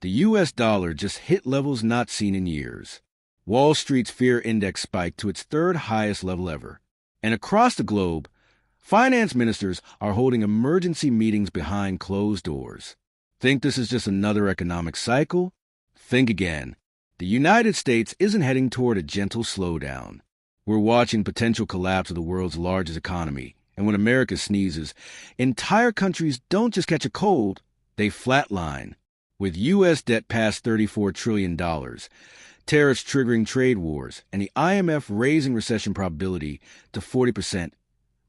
The U.S. dollar just hit levels not seen in years. Wall Street's fear index spiked to its third highest level ever. And across the globe, finance ministers are holding emergency meetings behind closed doors. Think this is just another economic cycle? Think again. The United States isn't heading toward a gentle slowdown. We're watching potential collapse of the world's largest economy. And when America sneezes, entire countries don't just catch a cold, they flatline. With U.S. debt past $34 trillion, tariffs triggering trade wars, and the IMF raising recession probability to 40%,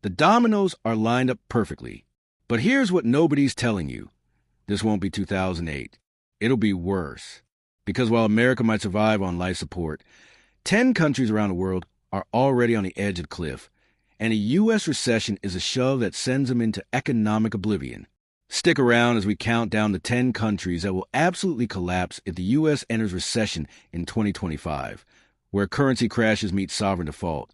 the dominoes are lined up perfectly. But here's what nobody's telling you. This won't be 2008. It'll be worse. Because while America might survive on life support, 10 countries around the world are already on the edge of the cliff, and a U.S. recession is a shove that sends them into economic oblivion. Stick around as we count down the 10 countries that will absolutely collapse if the U.S. enters recession in 2025, where currency crashes meet sovereign default,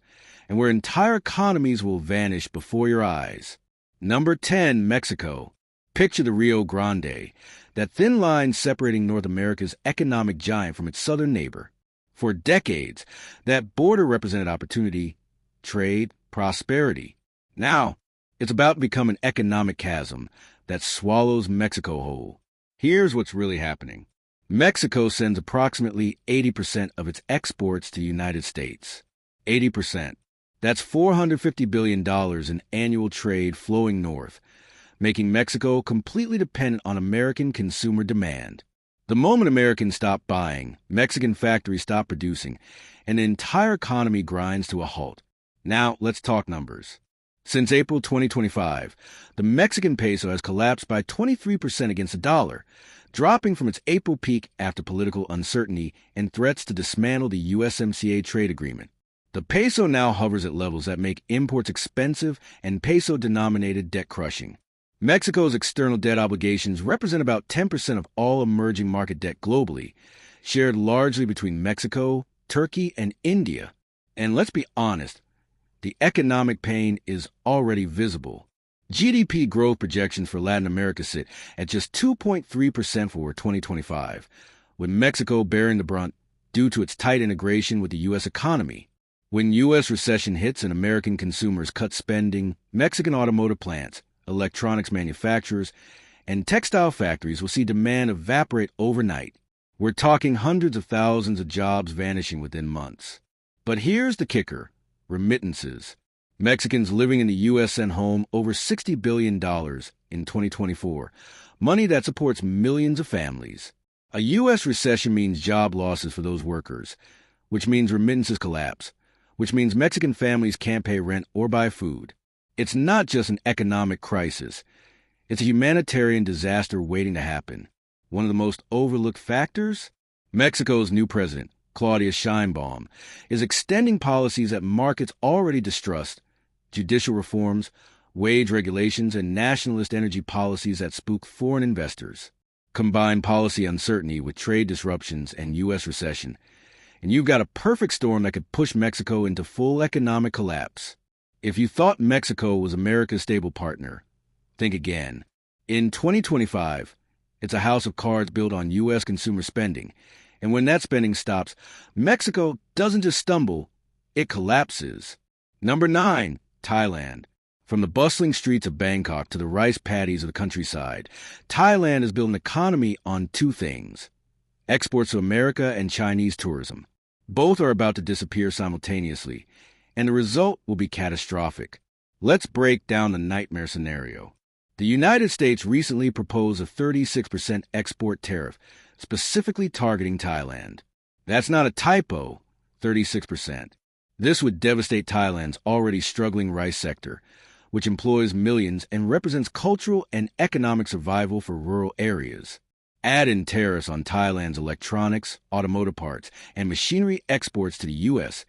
and where entire economies will vanish before your eyes. Number 10, Mexico. Picture the Rio Grande, that thin line separating North America's economic giant from its southern neighbor. For decades, that border represented opportunity, trade, prosperity. Now, it's about to become an economic chasm that swallows Mexico whole. Here's what's really happening. Mexico sends approximately 80% of its exports to the United States. 80%. That's $450 billion in annual trade flowing north, making Mexico completely dependent on American consumer demand. The moment Americans stop buying, Mexican factories stop producing, and the entire economy grinds to a halt. Now, let's talk numbers. Since April 2025, the Mexican peso has collapsed by 23% against the dollar, dropping from its April peak after political uncertainty and threats to dismantle the USMCA trade agreement. The peso now hovers at levels that make imports expensive and peso-denominated debt crushing. Mexico's external debt obligations represent about 10% of all emerging market debt globally, shared largely between Mexico, Turkey, and India. And let's be honest, the economic pain is already visible. GDP growth projections for Latin America sit at just 2.3% for 2025, with Mexico bearing the brunt due to its tight integration with the U.S. economy. When U.S. recession hits and American consumers cut spending, Mexican automotive plants, electronics manufacturers, and textile factories will see demand evaporate overnight. We're talking hundreds of thousands of jobs vanishing within months. But here's the kicker. Remittances. Mexicans living in the U.S. sent home over $60 billion in 2024, money that supports millions of families. A U.S. recession means job losses for those workers, which means remittances collapse, which means Mexican families can't pay rent or buy food. It's not just an economic crisis. It's a humanitarian disaster waiting to happen. One of the most overlooked factors? Mexico's new president, Claudia Sheinbaum, is extending policies that markets already distrust, judicial reforms, wage regulations, and nationalist energy policies that spook foreign investors. Combine policy uncertainty with trade disruptions and U.S. recession, and you've got a perfect storm that could push Mexico into full economic collapse. If you thought Mexico was America's stable partner, think again. In 2025, it's a house of cards built on U.S. consumer spending, and when that spending stops, Mexico doesn't just stumble, it collapses. Number 9, Thailand. From the bustling streets of Bangkok to the rice paddies of the countryside, Thailand has built an economy on two things: exports to America and Chinese tourism. Both are about to disappear simultaneously, and the result will be catastrophic. Let's break down the nightmare scenario. The United States recently proposed a 36% export tariff, specifically targeting Thailand. That's not a typo, 36%. This would devastate Thailand's already struggling rice sector, which employs millions and represents cultural and economic survival for rural areas. Add in tariffs on Thailand's electronics, automotive parts, and machinery exports to the U.S.,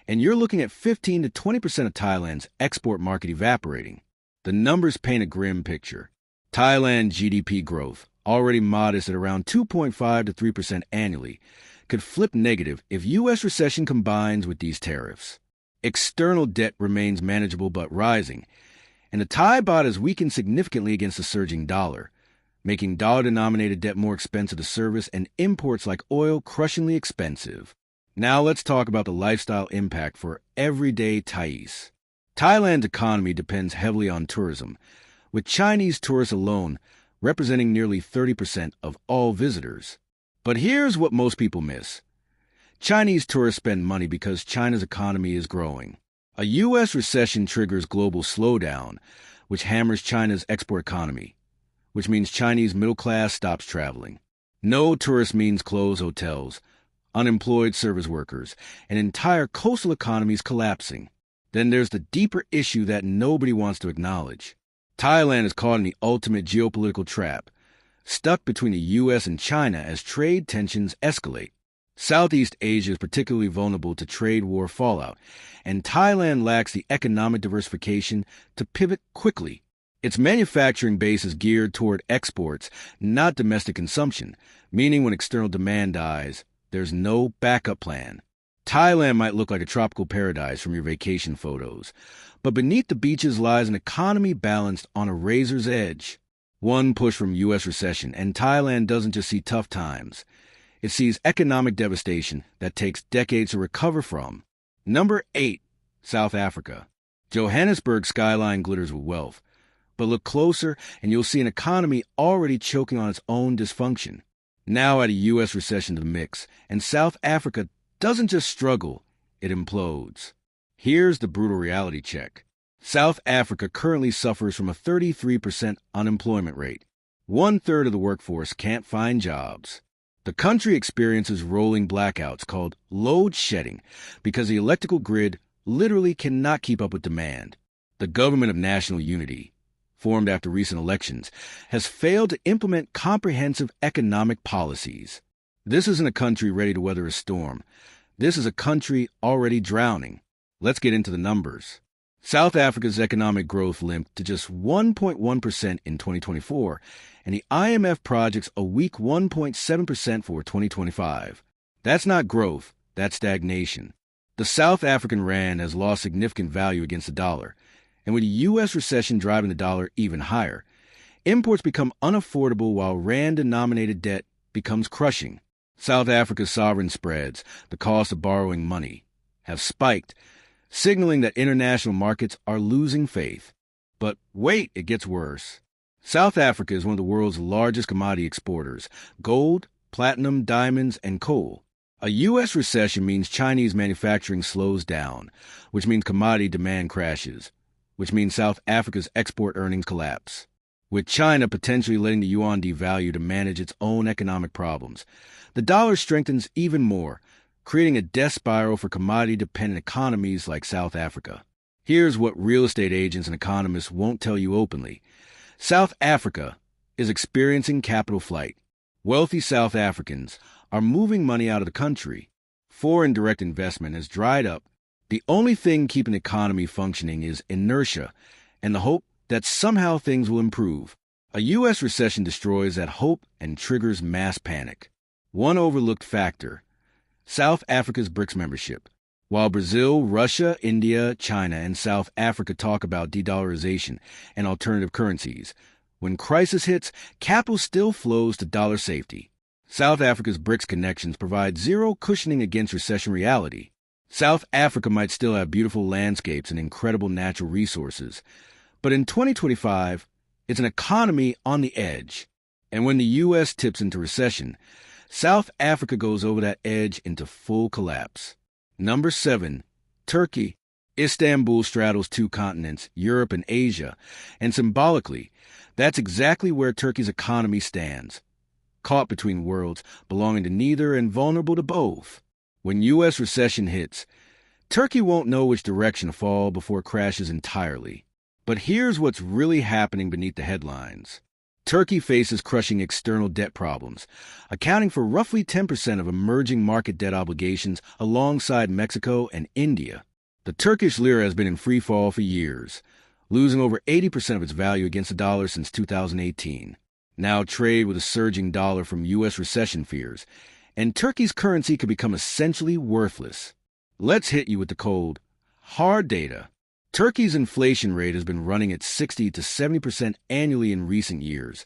and you're looking at 15 to 20% of Thailand's export market evaporating. The numbers paint a grim picture. Thailand GDP growth, already modest at around 2.5 to 3% annually, could flip negative if U.S. recession combines with these tariffs. External debt remains manageable but rising, and the Thai baht has weakened significantly against the surging dollar, making dollar-denominated debt more expensive to service and imports like oil crushingly expensive. Now let's talk about the lifestyle impact for everyday Thais. Thailand's economy depends heavily on tourism, with Chinese tourists alone representing nearly 30% of all visitors. But here's what most people miss. Chinese tourists spend money because China's economy is growing. A U.S. recession triggers global slowdown, which hammers China's export economy, which means Chinese middle class stops traveling. No tourist means closed hotels, unemployed service workers, and entire coastal economies collapsing. Then there's the deeper issue that nobody wants to acknowledge. Thailand is caught in the ultimate geopolitical trap, stuck between the U.S. and China as trade tensions escalate. Southeast Asia is particularly vulnerable to trade war fallout, and Thailand lacks the economic diversification to pivot quickly. Its manufacturing base is geared toward exports, not domestic consumption, meaning when external demand dies, there's no backup plan. Thailand might look like a tropical paradise from your vacation photos, but beneath the beaches lies an economy balanced on a razor's edge. One push from U.S. recession, and Thailand doesn't just see tough times. It sees economic devastation that takes decades to recover from. Number 8. South Africa. Johannesburg's skyline glitters with wealth, but look closer and you'll see an economy already choking on its own dysfunction. Now add a U.S. recession to the mix, and South Africa doesn't just struggle, it implodes. Here's the brutal reality check. South Africa currently suffers from a 33% unemployment rate. 1/3 of the workforce can't find jobs. The country experiences rolling blackouts called load shedding because the electrical grid literally cannot keep up with demand. The Government of National Unity, formed after recent elections, has failed to implement comprehensive economic policies. This isn't a country ready to weather a storm. This is a country already drowning. Let's get into the numbers. South Africa's economic growth limped to just 1.1% in 2024, and the IMF projects a weak 1.7% for 2025. That's not growth, that's stagnation. The South African rand has lost significant value against the dollar, and with the U.S. recession driving the dollar even higher, imports become unaffordable while rand-denominated debt becomes crushing. South Africa's sovereign spreads, the cost of borrowing money, have spiked, signaling that international markets are losing faith. But wait, it gets worse. South Africa is one of the world's largest commodity exporters: gold, platinum, diamonds, and coal. A U.S. recession means Chinese manufacturing slows down, which means commodity demand crashes, which means South Africa's export earnings collapse. With China potentially letting the yuan devalue to manage its own economic problems, the dollar strengthens even more, creating a death spiral for commodity-dependent economies like South Africa. Here's what real estate agents and economists won't tell you openly. South Africa is experiencing capital flight. Wealthy South Africans are moving money out of the country. Foreign direct investment has dried up. The only thing keeping the economy functioning is inertia and the hope that somehow things will improve. A U.S. recession destroys that hope and triggers mass panic. One overlooked factor: South Africa's BRICS membership. While Brazil, Russia, India, China, and South Africa talk about de-dollarization and alternative currencies, when crisis hits, capital still flows to dollar safety. South Africa's BRICS connections provide zero cushioning against recession reality. South Africa might still have beautiful landscapes and incredible natural resources, but in 2025, it's an economy on the edge. And when the U.S. tips into recession, South Africa goes over that edge into full collapse. Number 7. Turkey. Istanbul straddles two continents, Europe and Asia, and symbolically, that's exactly where Turkey's economy stands. Caught between worlds, belonging to neither and vulnerable to both. When U.S. recession hits, Turkey won't know which direction to fall before it crashes entirely. But here's what's really happening beneath the headlines. Turkey faces crushing external debt problems, accounting for roughly 10% of emerging market debt obligations alongside Mexico and India. The Turkish lira has been in free fall for years, losing over 80% of its value against the dollar since 2018. Now trade with a surging dollar from U.S. recession fears, and Turkey's currency could become essentially worthless. Let's hit you with the cold, hard data. Turkey's inflation rate has been running at 60 to 70% annually in recent years,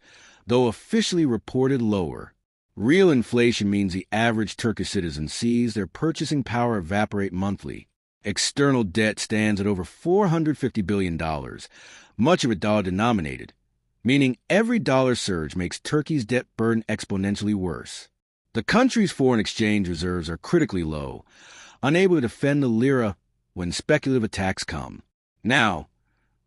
though officially reported lower. Real inflation means the average Turkish citizen sees their purchasing power evaporate monthly. External debt stands at over $450 billion, much of it dollar-denominated, meaning every dollar surge makes Turkey's debt burden exponentially worse. The country's foreign exchange reserves are critically low, unable to defend the lira when speculative attacks come. Now,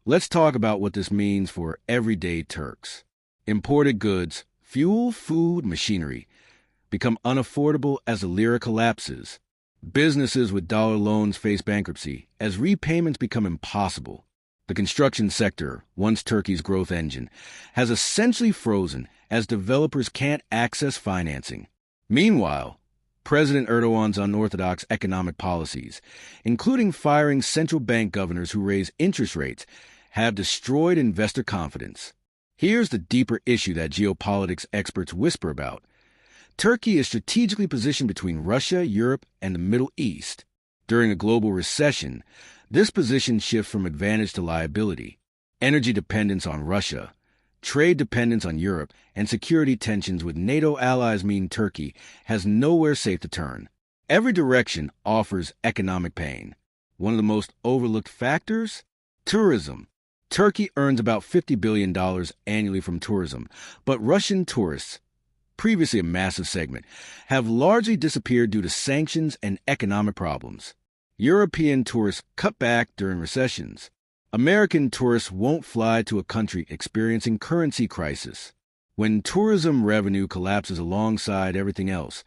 let's talk about what this means for everyday Turks. Imported goods, fuel, food, machinery, become unaffordable as the lira collapses. Businesses with dollar loans face bankruptcy as repayments become impossible. The construction sector, once Turkey's growth engine, has essentially frozen as developers can't access financing. Meanwhile, President Erdogan's unorthodox economic policies, including firing central bank governors who raise interest rates, have destroyed investor confidence. Here's the deeper issue that geopolitics experts whisper about. Turkey is strategically positioned between Russia, Europe, and the Middle East. During a global recession, this position shifts from advantage to liability. Energy dependence on Russia, trade dependence on Europe, and security tensions with NATO allies mean Turkey has nowhere safe to turn. Every direction offers economic pain. One of the most overlooked factors? Tourism. Turkey earns about $50 billion annually from tourism, but Russian tourists, previously a massive segment, have largely disappeared due to sanctions and economic problems. European tourists cut back during recessions. American tourists won't fly to a country experiencing currency crisis. When tourism revenue collapses alongside everything else,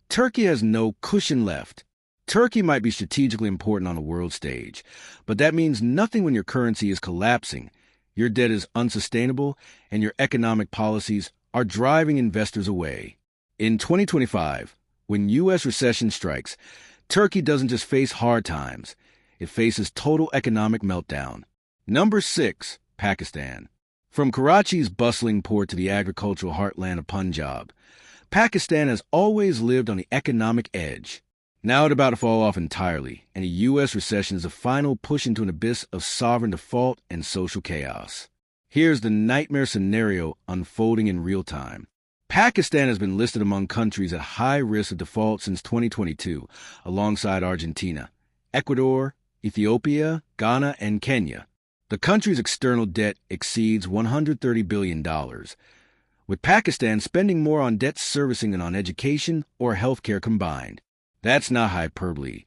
Turkey has no cushion left. Turkey might be strategically important on the world stage, but that means nothing when your currency is collapsing, your debt is unsustainable, and your economic policies are driving investors away. In 2025, when U.S. recession strikes, Turkey doesn't just face hard times, it faces total economic meltdown. Number 6, Pakistan. From Karachi's bustling port to the agricultural heartland of Punjab, Pakistan has always lived on the economic edge. Now it's about to fall off entirely, and a U.S. recession is a final push into an abyss of sovereign default and social chaos. Here's the nightmare scenario unfolding in real time. Pakistan has been listed among countries at high risk of default since 2022, alongside Argentina, Ecuador, Ethiopia, Ghana, and Kenya. The country's external debt exceeds $130 billion, with Pakistan spending more on debt servicing than on education or healthcare combined. That's not hyperbole.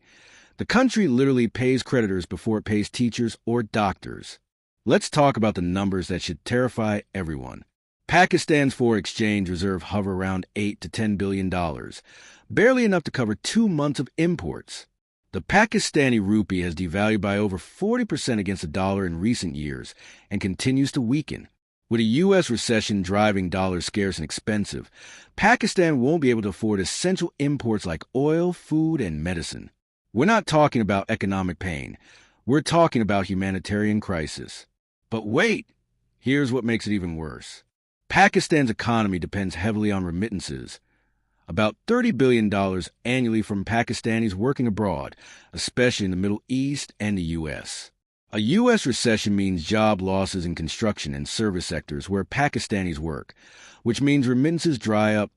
The country literally pays creditors before it pays teachers or doctors. Let's talk about the numbers that should terrify everyone. Pakistan's foreign exchange reserve hover around $8 to $10 billion, barely enough to cover 2 months of imports. The Pakistani rupee has devalued by over 40% against the dollar in recent years and continues to weaken. With a U.S. recession driving dollars scarce and expensive, Pakistan won't be able to afford essential imports like oil, food, and medicine. We're not talking about economic pain. We're talking about humanitarian crisis. But wait! Here's what makes it even worse. Pakistan's economy depends heavily on remittances, about $30 billion annually from Pakistanis working abroad, especially in the Middle East and the U.S. A U.S. recession means job losses in construction and service sectors where Pakistanis work, which means remittances dry up,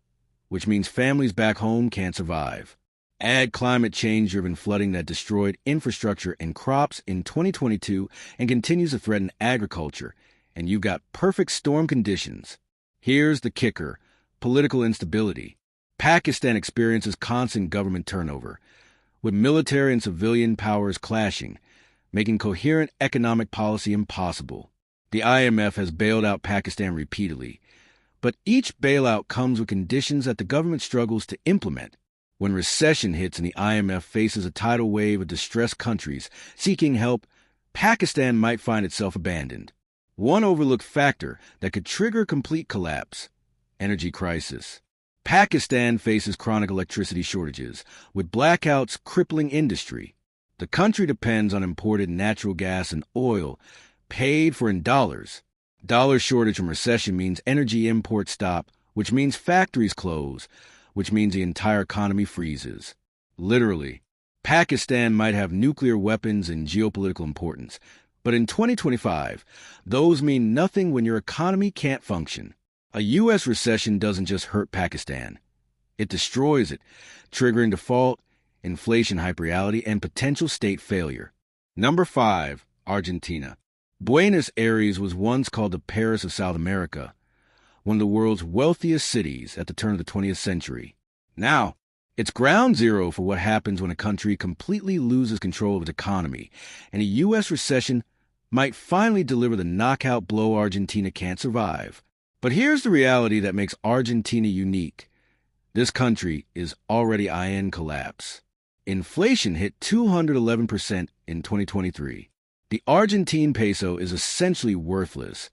which means families back home can't survive. Add climate change-driven flooding that destroyed infrastructure and crops in 2022 and continues to threaten agriculture, and you've got perfect storm conditions. Here's the kicker: political instability. Pakistan experiences constant government turnover, with military and civilian powers clashing, making coherent economic policy impossible. The IMF has bailed out Pakistan repeatedly, but each bailout comes with conditions that the government struggles to implement. When recession hits and the IMF faces a tidal wave of distressed countries seeking help, Pakistan might find itself abandoned. One overlooked factor that could trigger complete collapse: energy crisis. Pakistan faces chronic electricity shortages, with blackouts crippling industry. The country depends on imported natural gas and oil, paid for in dollars. Dollar shortage from recession means energy imports stop, which means factories close, which means the entire economy freezes. Literally, Pakistan might have nuclear weapons and geopolitical importance, but in 2025, those mean nothing when your economy can't function. A U.S. recession doesn't just hurt Pakistan. It destroys it, triggering default, inflation hyperreality, and potential state failure. Number 5. Argentina. Buenos Aires was once called the Paris of South America, one of the world's wealthiest cities at the turn of the 20th century. Now, it's ground zero for what happens when a country completely loses control of its economy, and a U.S. recession might finally deliver the knockout blow Argentina can't survive. But here's the reality that makes Argentina unique. This country is already in collapse. Inflation hit 211% in 2023. The Argentine peso is essentially worthless,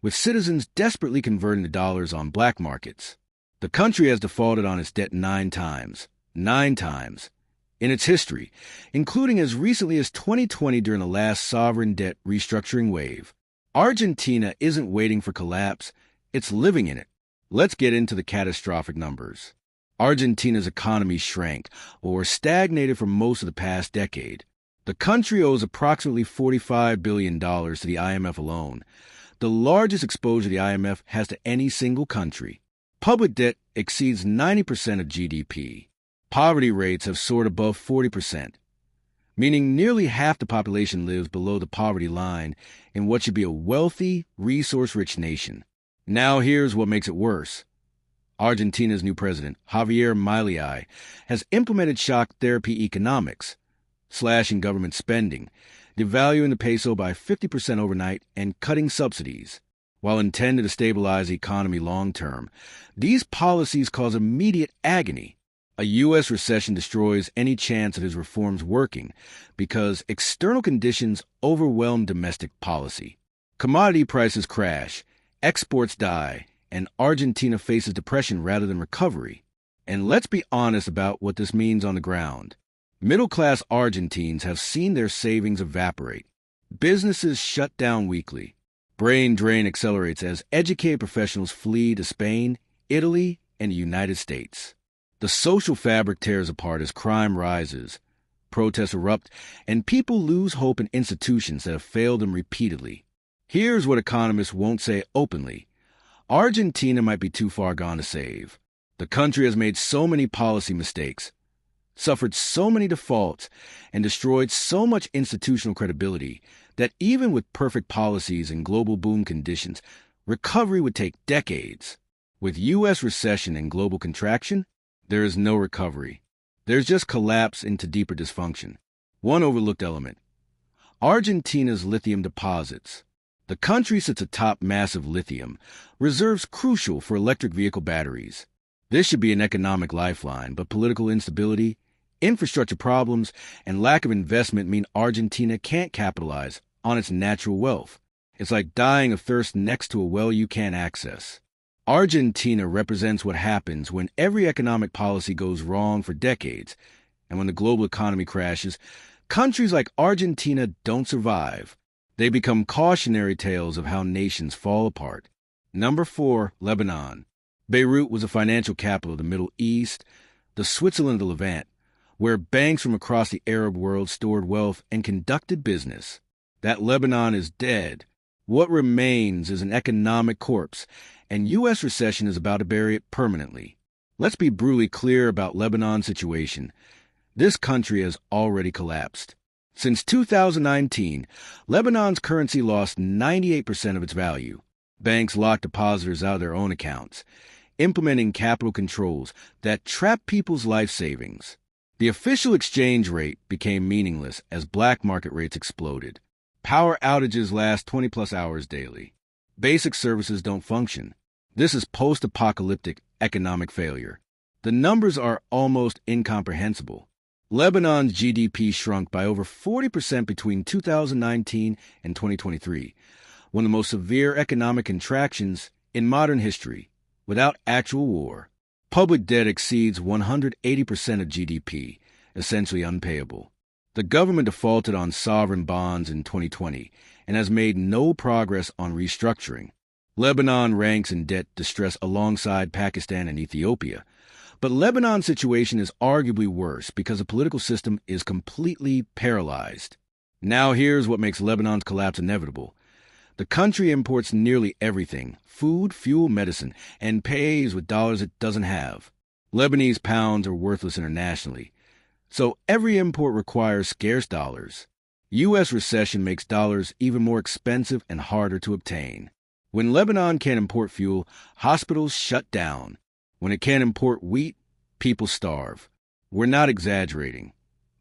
with citizens desperately converting to dollars on black markets. The country has defaulted on its debt 9 times in its history, including as recently as 2020 during the last sovereign debt restructuring wave. Argentina isn't waiting for collapse, it's living in it. Let's get into the catastrophic numbers. Argentina's economy shrank, or stagnated for most of the past decade. The country owes approximately $45 billion to the IMF alone, the largest exposure the IMF has to any single country. Public debt exceeds 90% of GDP. Poverty rates have soared above 40%, meaning nearly half the population lives below the poverty line in what should be a wealthy, resource-rich nation. Now here's what makes it worse. Argentina's new president, Javier Milei, has implemented shock therapy economics, slashing government spending, devaluing the peso by 50% overnight, and cutting subsidies. While intended to stabilize the economy long-term, these policies cause immediate agony. A U.S. recession destroys any chance of his reforms working because external conditions overwhelm domestic policy. Commodity prices crash, exports die, and Argentina faces depression rather than recovery. And let's be honest about what this means on the ground. Middle-class Argentines have seen their savings evaporate. Businesses shut down weekly. Brain drain accelerates as educated professionals flee to Spain, Italy, and the United States. The social fabric tears apart as crime rises, protests erupt, and people lose hope in institutions that have failed them repeatedly. Here's what economists won't say openly. Argentina might be too far gone to save. The country has made so many policy mistakes, suffered so many defaults, and destroyed so much institutional credibility that even with perfect policies and global boom conditions, recovery would take decades. With U.S. recession and global contraction, there is no recovery. There's just collapse into deeper dysfunction. One overlooked element: Argentina's lithium deposits. The country sits atop massive lithium, reserves crucial for electric vehicle batteries. This should be an economic lifeline, but political instability, infrastructure problems, and lack of investment mean Argentina can't capitalize on its natural wealth. It's like dying of thirst next to a well you can't access. Argentina represents what happens when every economic policy goes wrong for decades, and when the global economy crashes, countries like Argentina don't survive. They become cautionary tales of how nations fall apart. Number 4, Lebanon. Beirut was a financial capital of the Middle East, the Switzerland of the Levant, where banks from across the Arab world stored wealth and conducted business. That Lebanon is dead. What remains is an economic corpse, and U.S. recession is about to bury it permanently. Let's be brutally clear about Lebanon's situation. This country has already collapsed. Since 2019, Lebanon's currency lost 98% of its value. Banks locked depositors out of their own accounts, implementing capital controls that trap people's life savings. The official exchange rate became meaningless as black market rates exploded. Power outages last 20-plus hours daily. Basic services don't function. This is post-apocalyptic economic failure. The numbers are almost incomprehensible. Lebanon's GDP shrunk by over 40% between 2019 and 2023, one of the most severe economic contractions in modern history, without actual war. Public debt exceeds 180% of GDP, essentially unpayable. The government defaulted on sovereign bonds in 2020 and has made no progress on restructuring. Lebanon ranks in debt distress alongside Pakistan and Ethiopia. But Lebanon's situation is arguably worse because the political system is completely paralyzed. Now here's what makes Lebanon's collapse inevitable. The country imports nearly everything, food, fuel, medicine, and pays with dollars it doesn't have. Lebanese pounds are worthless internationally, so every import requires scarce dollars. U.S. recession makes dollars even more expensive and harder to obtain. When Lebanon can't import fuel, hospitals shut down. When it can't import wheat, people starve. We're not exaggerating.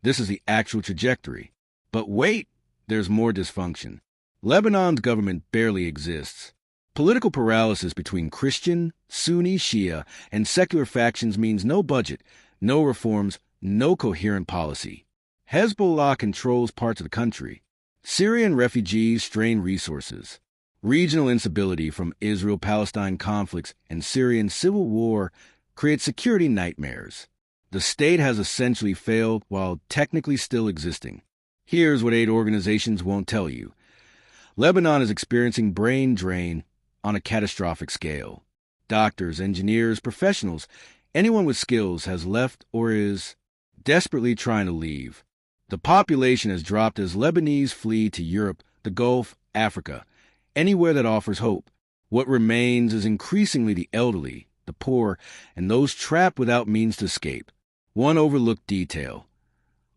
This is the actual trajectory. But wait, there's more dysfunction. Lebanon's government barely exists. Political paralysis between Christian, Sunni, Shia, and secular factions means no budget, no reforms, no coherent policy. Hezbollah controls parts of the country. Syrian refugees strain resources. Regional instability from Israel-Palestine conflicts and Syrian civil war creates security nightmares. The state has essentially failed while technically still existing. Here's what aid organizations won't tell you. Lebanon is experiencing brain drain on a catastrophic scale. Doctors, engineers, professionals, anyone with skills has left or is desperately trying to leave. The population has dropped as Lebanese flee to Europe, the Gulf, Africa, anywhere that offers hope. What remains is increasingly the elderly, the poor, and those trapped without means to escape. One overlooked detail.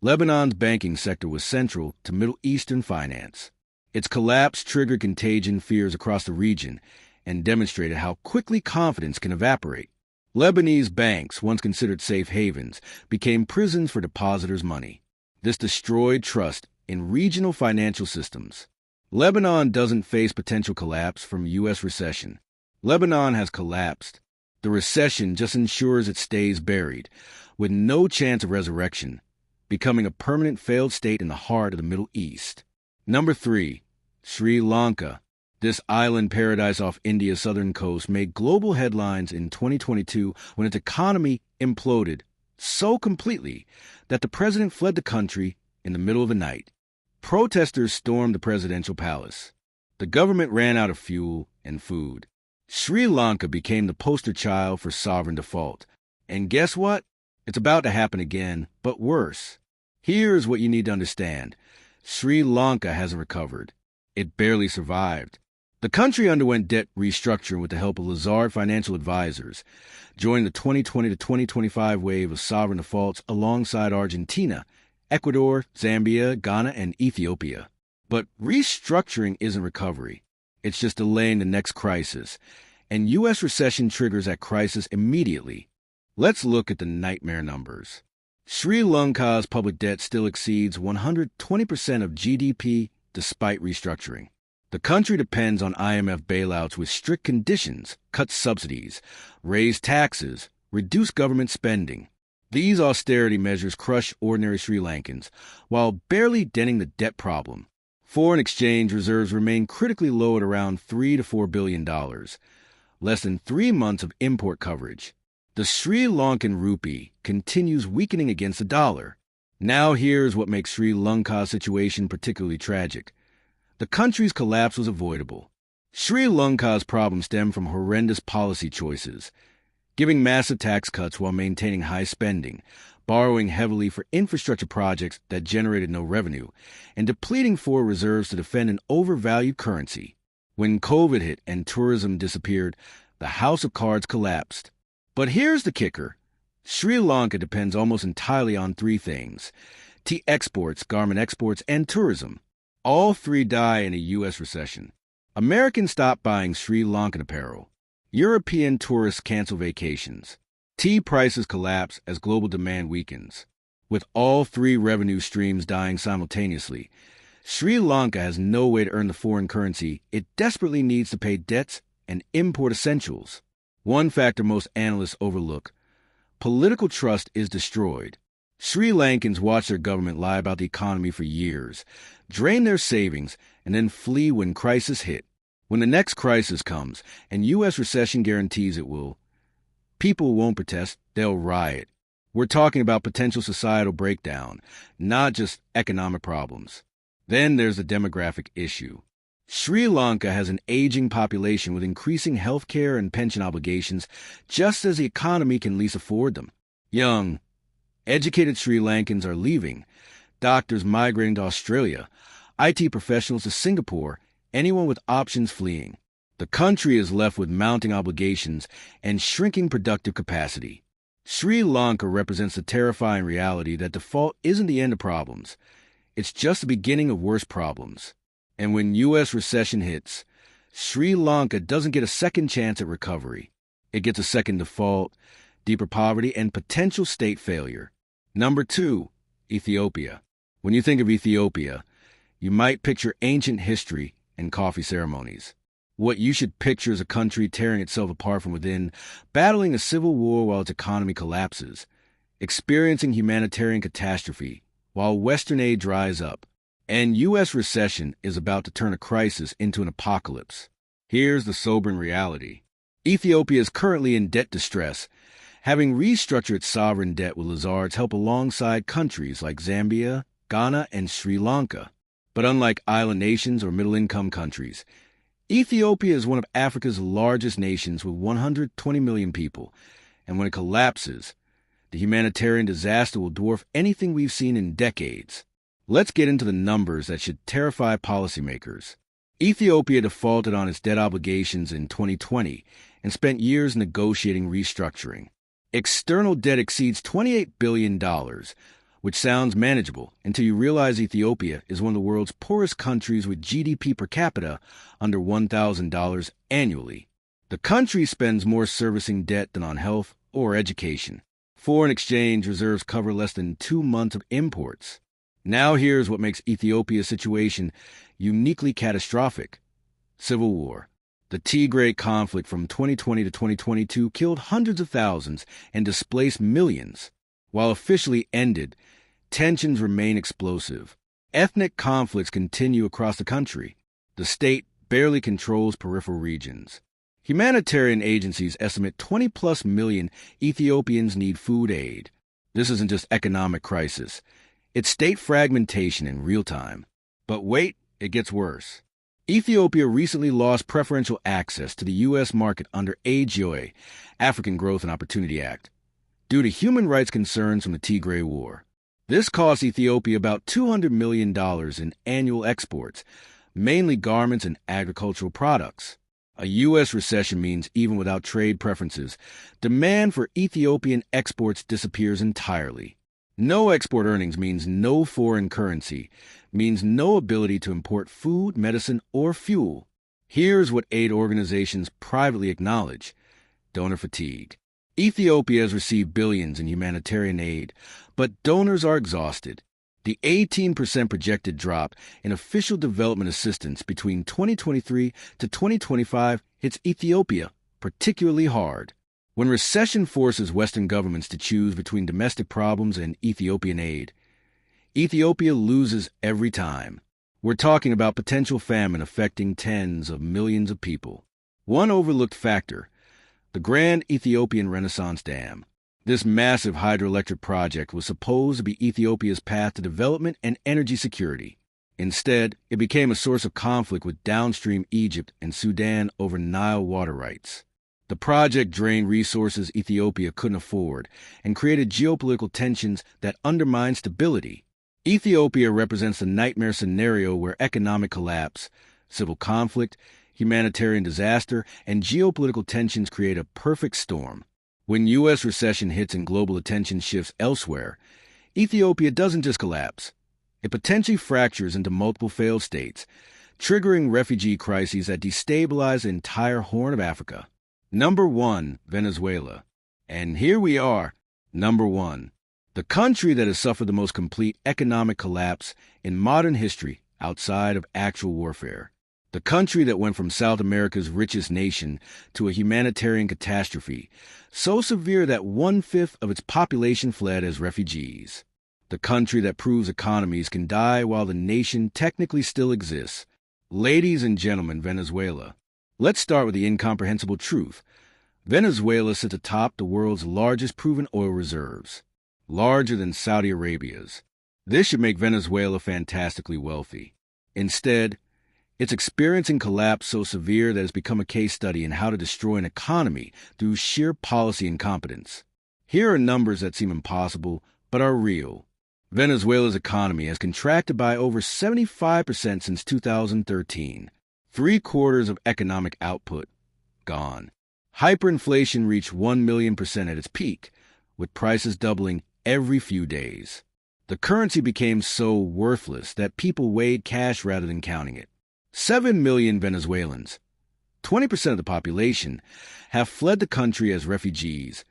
Lebanon's banking sector was central to Middle Eastern finance. Its collapse triggered contagion fears across the region and demonstrated how quickly confidence can evaporate. Lebanese banks, once considered safe havens, became prisons for depositors' money. This destroyed trust in regional financial systems. Lebanon doesn't face potential collapse from U.S. recession. Lebanon has collapsed. The recession just ensures it stays buried, with no chance of resurrection, becoming a permanent failed state in the heart of the Middle East. Number 3. Sri Lanka. This island paradise off India's southern coast made global headlines in 2022 when its economy imploded so completely that the president fled the country in the middle of the night. Protesters stormed the presidential palace. The government ran out of fuel and food. Sri Lanka became the poster child for sovereign default. And guess what? It's about to happen again, but worse. Here's what you need to understand. Sri Lanka hasn't recovered. It barely survived. The country underwent debt restructuring with the help of Lazard financial advisors, joining the 2020 to 2025 wave of sovereign defaults alongside Argentina, Ecuador, Zambia, Ghana, and Ethiopia. But restructuring isn't recovery. It's just delaying the next crisis. And U.S. recession triggers that crisis immediately. Let's look at the nightmare numbers. Sri Lanka's public debt still exceeds 120% of GDP despite restructuring. The country depends on IMF bailouts with strict conditions, cut subsidies, raise taxes, reduce government spending. These austerity measures crush ordinary Sri Lankans, while barely denting the debt problem. Foreign exchange reserves remain critically low at around $3 to $4 billion, less than 3 months of import coverage. The Sri Lankan rupee continues weakening against the dollar. Now here's what makes Sri Lanka's situation particularly tragic. The country's collapse was avoidable. Sri Lanka's problems stem from horrendous policy choices, giving massive tax cuts while maintaining high spending, borrowing heavily for infrastructure projects that generated no revenue, and depleting foreign reserves to defend an overvalued currency. When COVID hit and tourism disappeared, the house of cards collapsed. But here's the kicker. Sri Lanka depends almost entirely on 3 things: tea exports, garment exports, and tourism. All 3 die in a U.S. recession. Americans stop buying Sri Lankan apparel. European tourists cancel vacations. Tea prices collapse as global demand weakens. With all 3 revenue streams dying simultaneously, Sri Lanka has no way to earn the foreign currency it desperately needs to pay debts and import essentials. One factor most analysts overlook: political trust is destroyed. Sri Lankans watch their government lie about the economy for years, drain their savings, and then flee when crisis hit. When the next crisis comes, and U.S. recession guarantees it will, people won't protest, they'll riot. We're talking about potential societal breakdown, not just economic problems. Then there's the demographic issue. Sri Lanka has an aging population with increasing healthcare and pension obligations, just as the economy can least afford them. Young, educated Sri Lankans are leaving, doctors migrating to Australia, IT professionals to Singapore, anyone with options fleeing. The country is left with mounting obligations and shrinking productive capacity. Sri Lanka represents the terrifying reality that default isn't the end of problems. It's just the beginning of worse problems. And when U.S. recession hits, Sri Lanka doesn't get a second chance at recovery. It gets a second default, deeper poverty, and potential state failure. Number 2, Ethiopia. When you think of Ethiopia, you might picture ancient history and coffee ceremonies. What you should picture is a country tearing itself apart from within, battling a civil war while its economy collapses, experiencing humanitarian catastrophe while Western aid dries up, and U.S. recession is about to turn a crisis into an apocalypse. Here's the sobering reality. Ethiopia is currently in debt distress, having restructured its sovereign debt with Lazard's help alongside countries like Zambia, Ghana, and Sri Lanka. But unlike island nations or middle-income countries, Ethiopia is one of Africa's largest nations with 120 million people, and when it collapses, the humanitarian disaster will dwarf anything we've seen in decades. Let's get into the numbers that should terrify policymakers. Ethiopia defaulted on its debt obligations in 2020 and spent years negotiating restructuring. External debt exceeds $28 billion, which sounds manageable until you realize Ethiopia is one of the world's poorest countries with GDP per capita under $1,000 annually. The country spends more servicing debt than on health or education. Foreign exchange reserves cover less than 2 months of imports. Now here's what makes Ethiopia's situation uniquely catastrophic. Civil war. The Tigray conflict from 2020 to 2022 killed hundreds of thousands and displaced millions. While officially ended, tensions remain explosive. Ethnic conflicts continue across the country. The state barely controls peripheral regions. Humanitarian agencies estimate 20-plus million Ethiopians need food aid. This isn't just economic crisis. It's state fragmentation in real time. But wait, it gets worse. Ethiopia recently lost preferential access to the U.S. market under AGOA, African Growth and Opportunity Act, due to human rights concerns from the Tigray War. This cost Ethiopia about $200 million in annual exports, mainly garments and agricultural products. A U.S. recession means even without trade preferences, demand for Ethiopian exports disappears entirely. No export earnings means no foreign currency, means no ability to import food, medicine, or fuel. Here's what aid organizations privately acknowledge: donor fatigue. Ethiopia has received billions in humanitarian aid, but donors are exhausted. The 18% projected drop in official development assistance between 2023 to 2025 hits Ethiopia particularly hard. When recession forces Western governments to choose between domestic problems and Ethiopian aid, Ethiopia loses every time. We're talking about potential famine affecting tens of millions of people. One overlooked factor: the Grand Ethiopian Renaissance Dam. This massive hydroelectric project was supposed to be Ethiopia's path to development and energy security. Instead, it became a source of conflict with downstream Egypt and Sudan over Nile water rights. The project drained resources Ethiopia couldn't afford and created geopolitical tensions that undermine stability. Ethiopia represents the nightmare scenario where economic collapse, civil conflict, humanitarian disaster, and geopolitical tensions create a perfect storm. When U.S. recession hits and global attention shifts elsewhere, Ethiopia doesn't just collapse. It potentially fractures into multiple failed states, triggering refugee crises that destabilize the entire Horn of Africa. Number 1, Venezuela. And here we are, number 1. The country that has suffered the most complete economic collapse in modern history outside of actual warfare. The country that went from South America's richest nation to a humanitarian catastrophe, so severe that 1/5 of its population fled as refugees. The country that proves economies can die while the nation technically still exists. Ladies and gentlemen, Venezuela. Let's start with the incomprehensible truth. Venezuela sits atop the world's largest proven oil reserves, larger than Saudi Arabia's. This should make Venezuela fantastically wealthy. Instead, it's experiencing collapse so severe that it's become a case study in how to destroy an economy through sheer policy incompetence. Here are numbers that seem impossible, but are real. Venezuela's economy has contracted by over 75% since 2013. 3/4 of economic output gone. Hyperinflation reached 1,000,000% at its peak, with prices doubling every few days. The currency became so worthless that people weighed cash rather than counting it. 7 million Venezuelans, 20% of the population, have fled the country as refugees,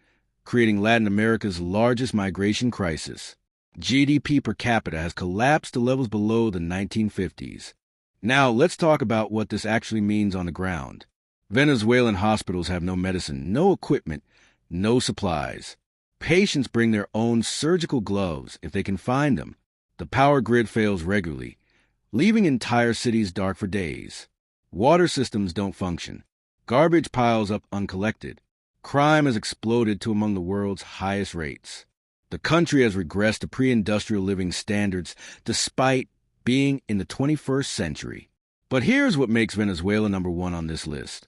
creating Latin America's largest migration crisis. GDP per capita has collapsed to levels below the 1950s. Now, let's talk about what this actually means on the ground. Venezuelan hospitals have no medicine, no equipment, no supplies. Patients bring their own surgical gloves if they can find them. The power grid fails regularly, leaving entire cities dark for days. Water systems don't function. Garbage piles up uncollected. Crime has exploded to among the world's highest rates. The country has regressed to pre-industrial living standards despite being in the 21st century. But here's what makes Venezuela number one on this list.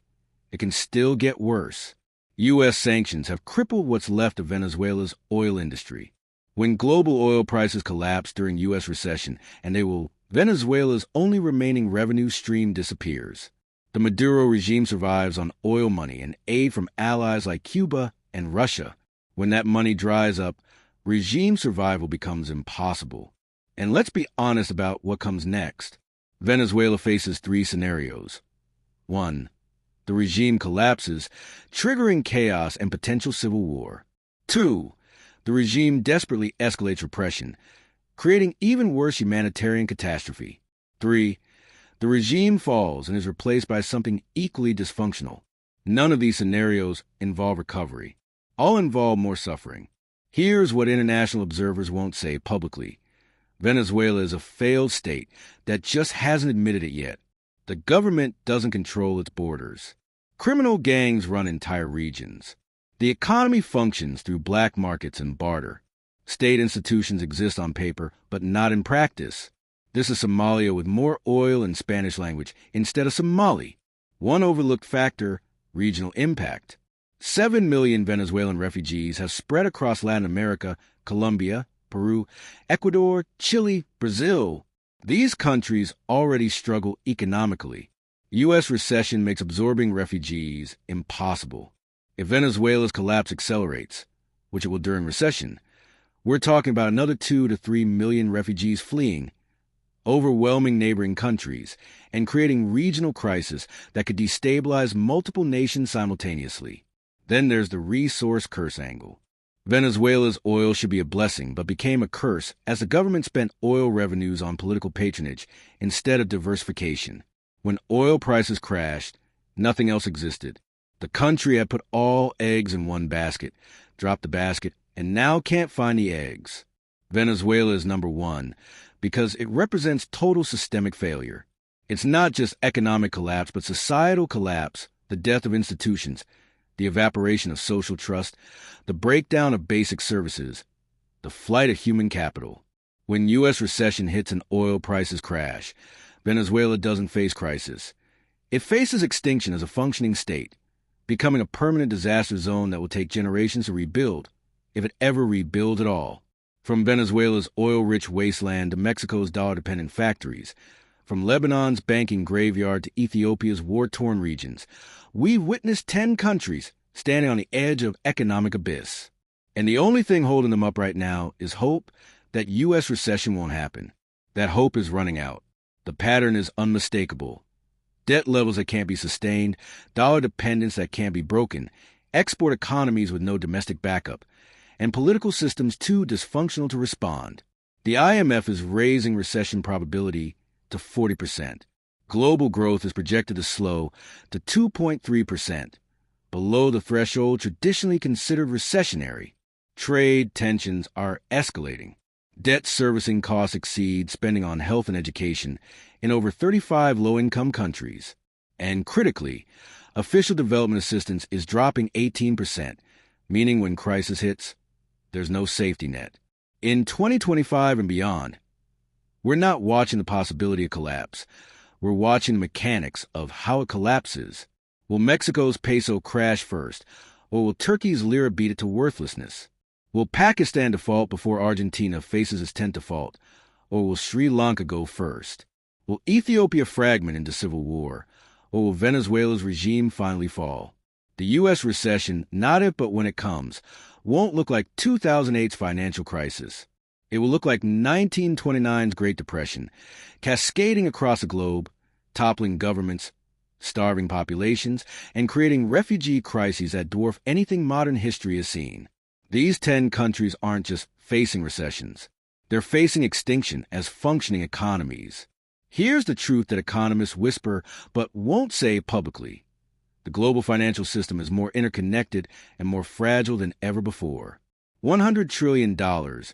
It can still get worse. U.S. sanctions have crippled what's left of Venezuela's oil industry. When global oil prices collapse during U.S. recession, Venezuela's only remaining revenue stream disappears. The Maduro regime survives on oil money and aid from allies like Cuba and Russia. When that money dries up, regime survival becomes impossible. And let's be honest about what comes next. Venezuela faces 3 scenarios. 1. The regime collapses, triggering chaos and potential civil war. 2. The regime desperately escalates repression, creating even worse humanitarian catastrophe. 3. The regime falls and is replaced by something equally dysfunctional. None of these scenarios involve recovery. All involve more suffering. Here's what international observers won't say publicly. Venezuela is a failed state that just hasn't admitted it yet. The government doesn't control its borders. Criminal gangs run entire regions. The economy functions through black markets and barter. State institutions exist on paper, but not in practice. This is Somalia with more oil and Spanish language instead of Somali. One overlooked factor, regional impact. 7 million Venezuelan refugees have spread across Latin America, Colombia, Peru, Ecuador, Chile, Brazil. These countries already struggle economically. U.S. recession makes absorbing refugees impossible. If Venezuela's collapse accelerates, which it will during recession, we're talking about another 2 to 3 million refugees fleeing, overwhelming neighboring countries, and creating regional crises that could destabilize multiple nations simultaneously. Then there's the resource curse angle. Venezuela's oil should be a blessing, but became a curse as the government spent oil revenues on political patronage instead of diversification. When oil prices crashed, nothing else existed. The country had put all eggs in one basket, dropped the basket, and now can't find the eggs. Venezuela is number one because it represents total systemic failure. It's not just economic collapse, but societal collapse, the death of institutions, the evaporation of social trust, the breakdown of basic services, the flight of human capital. When U.S. recession hits and oil prices crash, Venezuela doesn't face crisis. It faces extinction as a functioning state, becoming a permanent disaster zone that will take generations to rebuild, if it ever rebuilds at all. From Venezuela's oil-rich wasteland to Mexico's dollar-dependent factories, from Lebanon's banking graveyard to Ethiopia's war-torn regions, we've witnessed 10 countries standing on the edge of economic abyss. And the only thing holding them up right now is hope that U.S. recession won't happen. That hope is running out. The pattern is unmistakable. Debt levels that can't be sustained, dollar dependence that can't be broken, export economies with no domestic backup, and political systems too dysfunctional to respond. The IMF is raising recession probability to 40%. Global growth is projected to slow to 2.3%, below the threshold traditionally considered recessionary. Trade tensions are escalating. Debt servicing costs exceed spending on health and education in over 35 low-income countries. And critically, official development assistance is dropping 18%, meaning when crisis hits, there's no safety net. In 2025 and beyond, we're not watching the possibility of collapse. We're watching the mechanics of how it collapses. Will Mexico's peso crash first, or will Turkey's lira beat it to worthlessness? Will Pakistan default before Argentina faces its 10th default, or will Sri Lanka go first? Will Ethiopia fragment into civil war, Or will Venezuela's regime finally fall? The U.S. recession, not if but when it comes, won't look like 2008's financial crisis. It will look like 1929's Great Depression, cascading across the globe, toppling governments, starving populations, and creating refugee crises that dwarf anything modern history has seen. These 10 countries aren't just facing recessions. They're facing extinction as functioning economies. Here's the truth that economists whisper but won't say publicly. The global financial system is more interconnected and more fragile than ever before. $100 trillion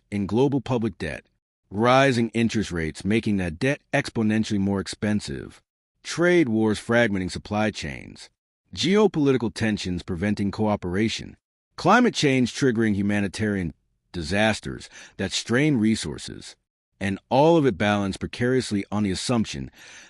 in global public debt, rising interest rates making that debt exponentially more expensive, trade wars fragmenting supply chains, geopolitical tensions preventing cooperation, climate change triggering humanitarian disasters that strain resources, and all of it balanced precariously on the assumption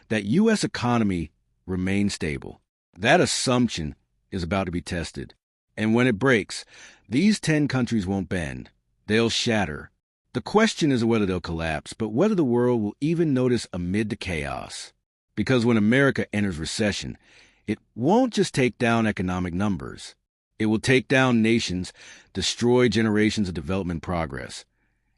that U.S. economy remains stable. That assumption is about to be tested. And when it breaks, these 10 countries won't bend. They'll shatter. The question isn't whether they'll collapse, but whether the world will even notice amid the chaos. Because when America enters recession, it won't just take down economic numbers. It will take down nations, destroy generations of development progress,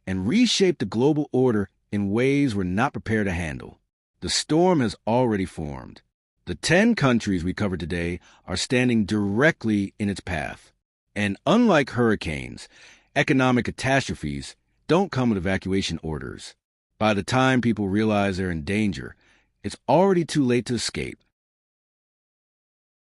and reshape the global order in ways we're not prepared to handle. The storm has already formed. The 10 countries we covered today are standing directly in its path. And unlike hurricanes, economic catastrophes don't come with evacuation orders. By the time people realize they're in danger, it's already too late to escape.